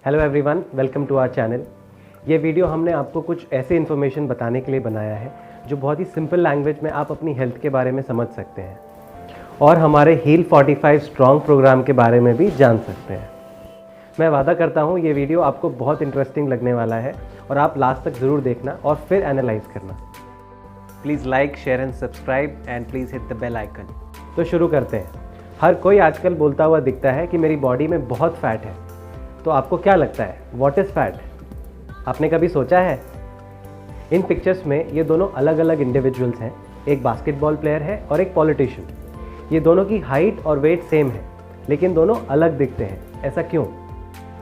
Hello everyone, welcome to our channel. ये video हमने आपको कुछ ऐसे इन्फॉर्मेशन बताने के लिए बनाया है जो बहुत ही सिंपल लैंग्वेज में आप अपनी हेल्थ के बारे में समझ सकते हैं और हमारे हील 45 स्ट्रॉन्ग प्रोग्राम के बारे में भी जान सकते हैं। मैं वादा करता हूँ ये वीडियो आपको बहुत इंटरेस्टिंग लगने वाला है और आप लास्ट तक ज़रूर देखना और फिर एनालाइज करना। Please like, share and subscribe and please hit the bell icon. तो शुरू करते हैं। हर कोई आजकल बोलता हुआ दिखता है कि मेरी बॉडी में बहुत फैट है। तो आपको क्या लगता है, व्हाट इज़ फैट? आपने कभी सोचा है? इन पिक्चर्स में ये दोनों अलग अलग इंडिविजुअल्स हैं। एक बास्केटबॉल प्लेयर है और एक पॉलिटिशियन। ये दोनों की हाइट और वेट सेम है, लेकिन दोनों अलग दिखते हैं। ऐसा क्यों?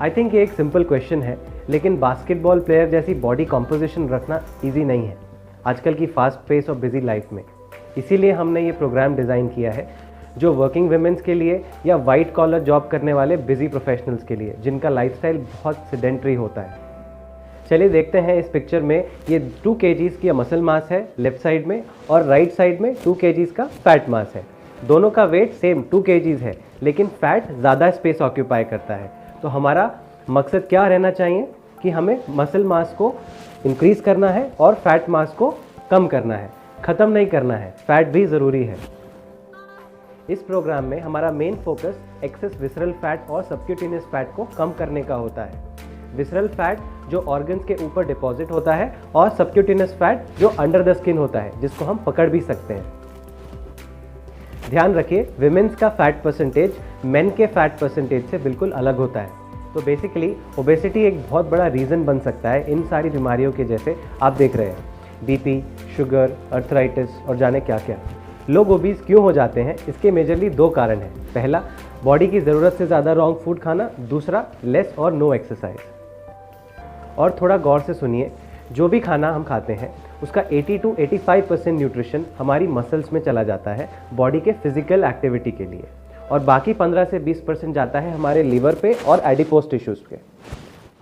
आई थिंक ये एक सिंपल क्वेश्चन है, लेकिन बास्केटबॉल प्लेयर जैसी बॉडी कॉम्पोजिशन रखना ईजी नहीं है आजकल की फास्ट पेस और बिजी लाइफ में। इसीलिए हमने ये प्रोग्राम डिज़ाइन किया है जो वर्किंग वुमेन्स के लिए या वाइट कॉलर जॉब करने वाले बिजी प्रोफेशनल्स के लिए जिनका लाइफस्टाइल बहुत सेडेंटरी होता है। चलिए देखते हैं इस पिक्चर में। ये 2 kgs की मसल मास है लेफ्ट साइड में और राइट साइड में 2 kgs का फैट मास है। दोनों का वेट सेम 2 kgs है, लेकिन फैट ज़्यादा स्पेस ऑक्यूपाई करता है। तो हमारा मकसद क्या रहना चाहिए कि हमें मसल मास को इंक्रीज़ करना है और फैट मास को कम करना है, ख़त्म नहीं करना है। फैट भी ज़रूरी है। इस प्रोग्राम में हमारा main focus excess visceral fat और सबक्यूटेनियस फैट को कम करने का होता है। विसरल फैट जो ऑर्गन्स के ऊपर डिपॉजिट होता है और सबक्यूटेनियस फैट जो अंडर द स्किन होता है, जिसको हम पकड़ भी सकते हैं। ध्यान रखिए, विमेंस का फैट परसेंटेज मेन के फैट परसेंटेज से बिल्कुल अलग होता है। तो बेसिकली ओबेसिटी एक बहुत बड़ा रीज़न बन सकता है इन सारी बीमारियों के, जैसे आप देख रहे हैं बीपी, शुगर, अर्थराइटिस और जाने क्या क्या। लोग ओबीज क्यों हो जाते हैं? इसके मेजरली 2 कारण हैं। पहला, बॉडी की ज़रूरत से ज़्यादा रॉन्ग फूड खाना। दूसरा, लेस और नो एक्सरसाइज। और थोड़ा गौर से सुनिए, जो भी खाना हम खाते हैं उसका 80 to 85% न्यूट्रिशन हमारी मसल्स में चला जाता है बॉडी के फिजिकल एक्टिविटी के लिए, और बाकी 15 से 20% जाता है हमारे लीवर पे और एडिपोज टिश्यूज़ पे।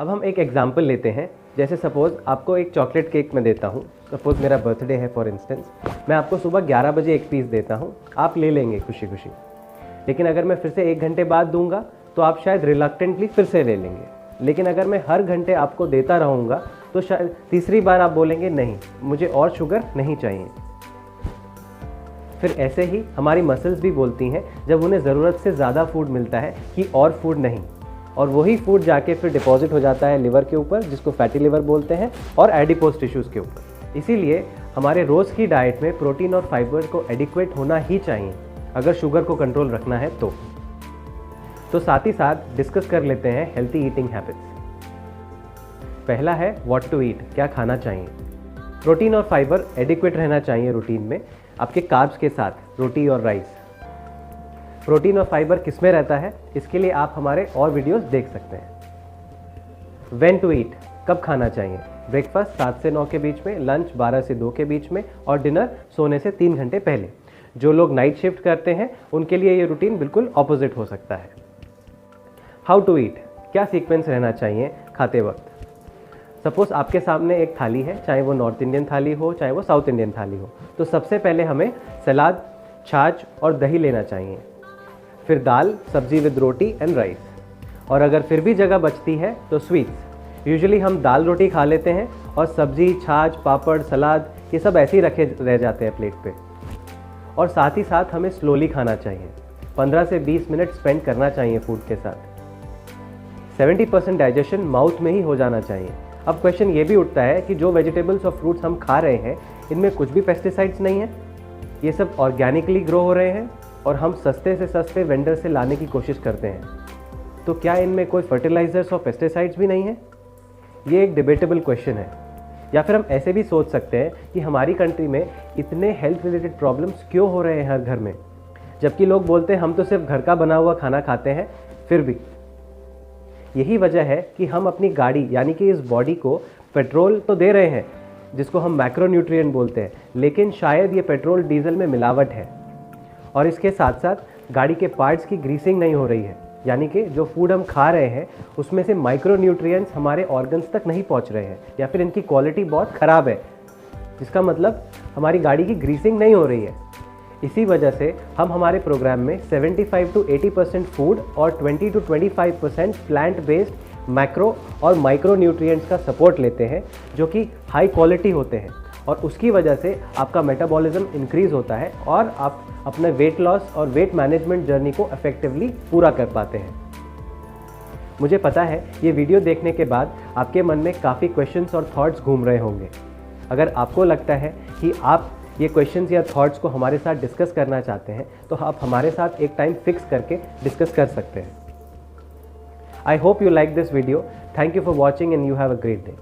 अब हम एक एग्जाम्पल लेते हैं। जैसे सपोज़ आपको एक चॉकलेट केक मैं देता हूँ। सपोज़ मेरा बर्थडे है फॉर इंस्टेंस। मैं आपको सुबह 11 बजे एक पीस देता हूँ, आप ले लेंगे खुशी खुशी। लेकिन अगर मैं फिर से 1 घंटे बाद दूंगा तो आप शायद रिलक्टेंटली फिर से ले लेंगे। लेकिन अगर मैं हर घंटे आपको देता रहूँगा तो शायद तीसरी बार आप बोलेंगे नहीं, मुझे और शुगर नहीं चाहिए। फिर ऐसे ही हमारी मसल्स भी बोलती हैं जब उन्हें ज़रूरत से ज़्यादा फूड मिलता है कि और फूड नहीं, और वही फूड जाके फिर डिपॉजिट हो जाता है लिवर के ऊपर, जिसको फैटी लिवर बोलते हैं, और एडिपोज टिश्यूज़ के ऊपर। इसीलिए हमारे रोज़ की डाइट में प्रोटीन और फाइबर को एडिक्वेट होना ही चाहिए अगर शुगर को कंट्रोल रखना है तो साथ ही साथ डिस्कस कर लेते हैं हेल्थी ईटिंग हैबिट्स। पहला है व्हाट टू ईट, क्या खाना चाहिए। प्रोटीन और फाइबर एडिक्वेट रहना चाहिए रूटीन में, आपके कार्ब्स के साथ रोटी और राइस। प्रोटीन और फाइबर किस में रहता है, इसके लिए आप हमारे और वीडियोस देख सकते हैं। व्हेन टू ईट, कब खाना चाहिए। ब्रेकफास्ट 7 से 9 के बीच में, लंच 12 से 2 के बीच में, और डिनर सोने से 3 घंटे पहले। जो लोग नाइट शिफ्ट करते हैं उनके लिए ये रूटीन बिल्कुल ऑपोजिट हो सकता है। हाउ टू ईट, क्या सीक्वेंस रहना चाहिए खाते वक्त। सपोज आपके सामने एक थाली है, चाहे वो नॉर्थ इंडियन थाली हो चाहे वो साउथ इंडियन थाली हो, तो सबसे पहले हमें सलाद, छाछ और दही लेना चाहिए। फिर दाल, सब्जी विद रोटी एंड राइस। और अगर फिर भी जगह बचती है तो स्वीट्स। यूजुअली हम दाल रोटी खा लेते हैं और सब्जी, छाछ, पापड़, सलाद ये सब ऐसे ही रखे रह जाते हैं प्लेट पे। और साथ ही साथ हमें स्लोली खाना चाहिए, 15 से 20 मिनट स्पेंड करना चाहिए फूड के साथ। 70% डाइजेशन माउथ में ही हो जाना चाहिए। अब क्वेश्चन ये भी उठता है कि जो वेजिटेबल्स और फ्रूट्स हम खा रहे हैं इनमें कुछ भी पेस्टिसाइड्स नहीं है, ये सब ऑर्गेनिकली ग्रो हो रहे हैं और हम सस्ते से सस्ते वेंडर से लाने की कोशिश करते हैं। तो क्या इनमें कोई फर्टिलाइजर्स और पेस्टिसाइड्स भी नहीं है? ये एक डिबेटेबल क्वेश्चन है। या फिर हम ऐसे भी सोच सकते हैं कि हमारी कंट्री में इतने हेल्थ रिलेटेड प्रॉब्लम्स क्यों हो रहे हैं हर घर में, जबकि लोग बोलते हैं हम तो सिर्फ घर का बना हुआ खाना खाते हैं। फिर भी यही वजह है कि हम अपनी गाड़ी यानी कि इस बॉडी को पेट्रोल तो दे रहे हैं जिसको हम मैक्रोन्यूट्रिएंट बोलते हैं, लेकिन शायद ये पेट्रोल डीजल में मिलावट है। और इसके साथ साथ गाड़ी के पार्ट्स की ग्रीसिंग नहीं हो रही है, यानी कि जो फूड हम खा रहे हैं उसमें से माइक्रोन्यूट्रिएंट्स हमारे ऑर्गन्स तक नहीं पहुंच रहे हैं, या फिर इनकी क्वालिटी बहुत ख़राब है, जिसका मतलब हमारी गाड़ी की ग्रीसिंग नहीं हो रही है। इसी वजह से हम हमारे प्रोग्राम में 75 to 80% फूड और 20 to 25% प्लांट बेस्ड मैक्रो और माइक्रो न्यूट्रिएंट्स का सपोर्ट लेते हैं जो कि हाई क्वालिटी होते हैं, और उसकी वजह से आपका मेटाबॉलिज्म इंक्रीज होता है और आप अपने वेट लॉस और वेट मैनेजमेंट जर्नी को इफेक्टिवली पूरा कर पाते हैं। मुझे पता है ये वीडियो देखने के बाद आपके मन में काफ़ी क्वेश्चंस और थॉट्स घूम रहे होंगे। अगर आपको लगता है कि आप ये क्वेश्चंस या थॉट्स को हमारे साथ डिस्कस करना चाहते हैं तो आप हमारे साथ एक टाइम फिक्स करके डिस्कस कर सकते हैं। I hope you like this video. Thank you for watching and you have a great day.